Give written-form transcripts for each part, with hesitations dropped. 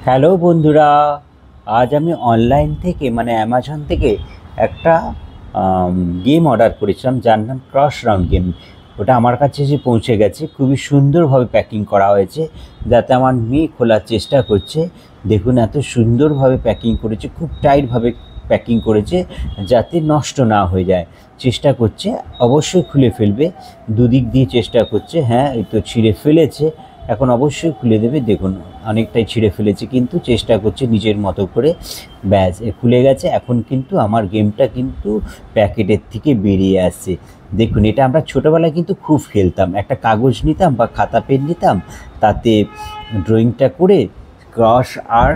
Hello বন্ধুরা, আজ আমি অনলাইন থেকে মানে অ্যামাজন থেকে একটা গেম অর্ডার করেছিলাম যার নাম ক্রস রাউন্ড গেম। ওটা আমার কাছে এসে পৌঁছে গেছে। খুবই সুন্দরভাবে প্যাকিং করা হয়েছে, যাতে আমার মেয়ে খোলার চেষ্টা করছে। দেখুন এত সুন্দরভাবে প্যাকিং করেছে, খুব টাইটভাবে প্যাকিং করেছে যাতে নষ্ট না হয়ে যায়। চেষ্টা করছে অবশ্যই খুলে ফেলবে, দুদিক দিয়ে চেষ্টা করছে। হ্যাঁ, এই তো ছিঁড়ে ফেলেছে, এখন অবশ্যই খুলে দেবে। দেখুন অনেকটাই ছিঁড়ে ফেলেছে, কিন্তু চেষ্টা করছে নিজের মতো করে। ব্যাস, খুলে গেছে। এখন কিন্তু আমার গেমটা কিন্তু প্যাকেটের থেকে বেরিয়ে আসছে। দেখুন, এটা আমরা ছোটোবেলায় কিন্তু খুব খেলতাম। একটা কাগজ নিতাম বা খাতা পেন নিতাম, তাতে ড্রয়িংটা করে ক্রস আর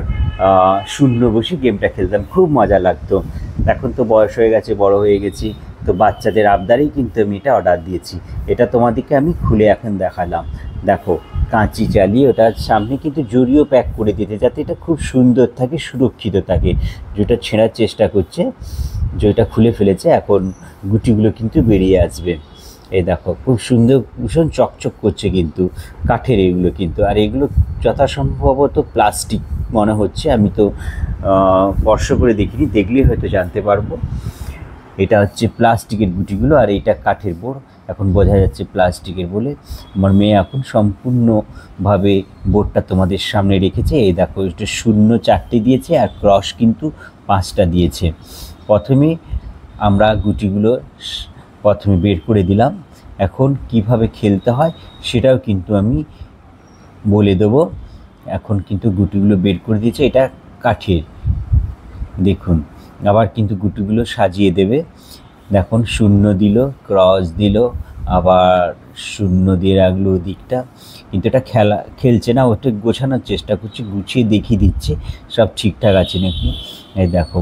শূন্য বসে গেমটা খেলতাম, খুব মজা লাগতো। এখন তো বয়স হয়ে গেছে, বড় হয়ে গেছি, তো বাচ্চাদের আবদারেই কিন্তু আমি এটা অর্ডার দিয়েছি। এটা তোমাদেরকে আমি খুলে এখন দেখালাম। দেখো, কাঁচি চালিয়ে ওটার সামনে কিন্তু জড়িয়ে প্যাক করে দিতে, যাতে এটা খুব সুন্দর থাকে, সুরক্ষিত থাকে। যেটা ছেঁড়ার চেষ্টা করছে, যেটা খুলে ফেলেছে, এখন গুটিগুলো কিন্তু বেরিয়ে আসবে। এই দেখো, খুব সুন্দর, ভীষণ চকচক করছে কিন্তু, কাঠের এগুলো কিন্তু। আর এগুলো যথাসম্ভবত প্লাস্টিক মনে হচ্ছে, আমি তো স্পর্শ করে দেখিনি, দেখলেই হয়তো জানতে পারবো। এটা হচ্ছে প্লাস্টিকের গুটিগুলো, আর এইটা কাঠের বোর্ড। এখন বোঝা যাচ্ছে প্লাস্টিকের বলে। আমার মেয়ে এখন সম্পূর্ণভাবে বোর্ডটা তোমাদের সামনে রেখেছে। এই দেখো, এটা 0 4টে দিয়েছে, আর ক্রস কিন্তু 5টা দিয়েছে। প্রথমে আমরা গুটিগুলো প্রথমে বের করে দিলাম। এখন কিভাবে খেলতে হয় সেটাও কিন্তু আমি বলে দেবো। এখন কিন্তু গুটিগুলো বের করে দিয়েছে, এটা কাঠের। দেখুন, আবার কিন্তু গুটিগুলো সাজিয়ে দেবে। দেখুন, 0 দিল, ক্রস দিল, আবার 0 দিয়ে রাখলো দিকটা। কিন্তু এটা খেলছে না, ওটা গোছানোর চেষ্টা করছে, গুছিয়ে দেখিয়ে দিচ্ছে সব ঠিকঠাক আছে নাকি। এই দেখো,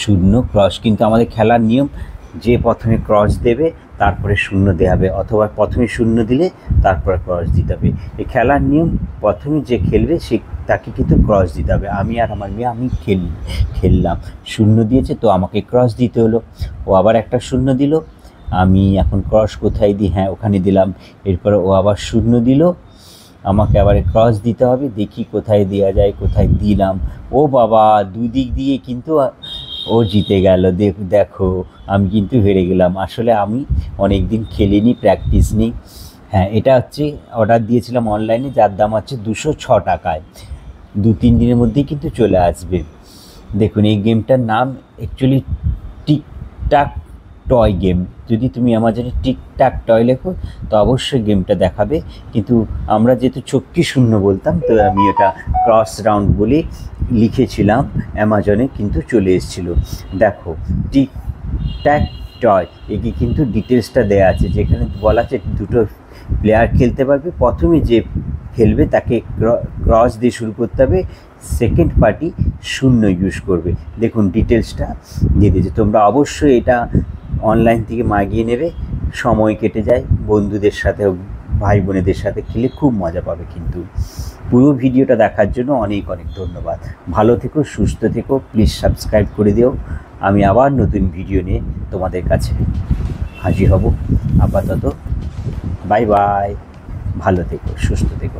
0 ক্রস কিন্তু আমাদের খেলার নিয়ম। যে প্রথমে ক্রস দেবে তারপরে 0 দেওয়া হবে, অথবা প্রথমে 0 দিলে তারপরে ক্রস দিতে হবে। এই খেলার নিয়ম, প্রথমে যে খেলবে সে তাকে কিন্তু ক্রস দিতে হবে। আমি আর আমার মেয়ে, আমি খেললাম, 0 দিয়েছে তো আমাকে ক্রস দিতে হলো। ও আবার একটা 0 দিল, আমি এখন ক্রস কোথায় দিই, হ্যাঁ ওখানে দিলাম। এরপরে ও আবার 0 দিল, আমাকে আবার ক্রস দিতে হবে। দেখি কোথায় দেওয়া যায়, কোথায় দিলাম। ও বাবা, দুদিক দিয়ে কিন্তু ও জিতে গেল। দেখো, আমি কিন্তু হেরে গেলাম। আসলে আমি অনেক দিন খেলিনি, প্র্যাকটিস নেই। হ্যাঁ, এটা হচ্ছে অর্ডার দিয়েছিলাম অনলাইনে, যার দাম হচ্ছে 206 টাকায়। 2-3 দিনের মধ্যেই কিন্তু চলে আসবে। দেখুন, এই গেমটার নাম অ্যাকচুয়ালি টিকটাক টয় গেম। যদি তুমি অ্যামাজনে টিকটাক টয় লেখো তো অবশ্যই গেমটা দেখাবে, কিন্তু আমরা যেহেতু 40 বলতাম, তো আমি ওটা ক্রস রাউন্ড বলে লিখেছিলাম অ্যামাজনে, কিন্তু চলে এসেছিলো। দেখো, টিকটাক টয়, একে কিন্তু ডিটেলসটা দেওয়া আছে, যেখানে বলা আছে 2টো প্লেয়ার খেলতে পারবে। প্রথমে যে খেলবে তাকে ক্রস দিয়ে শুরু করতে হবে, সেকেন্ড পার্টি 0 ইউজ করবে। দেখুন ডিটেলসটা দিয়ে দিয়েছে। তোমরা অবশ্যই এটা অনলাইন থেকে মাগিয়ে নেবে, সময় কেটে যায়। বন্ধুদের সাথে, ভাই বোনেদের সাথে খেলে খুব মজা পাবে। কিন্তু পুরো ভিডিওটা দেখার জন্য অনেক অনেক ধন্যবাদ। ভালো থেকো, সুস্থ থেকো, প্লিজ সাবস্ক্রাইব করে দিও। আমি আবার নতুন ভিডিও নিয়ে তোমাদের কাছে হাজির হব। আপাতত বাই বাই, ভালো থেকো, সুস্থ থেকো।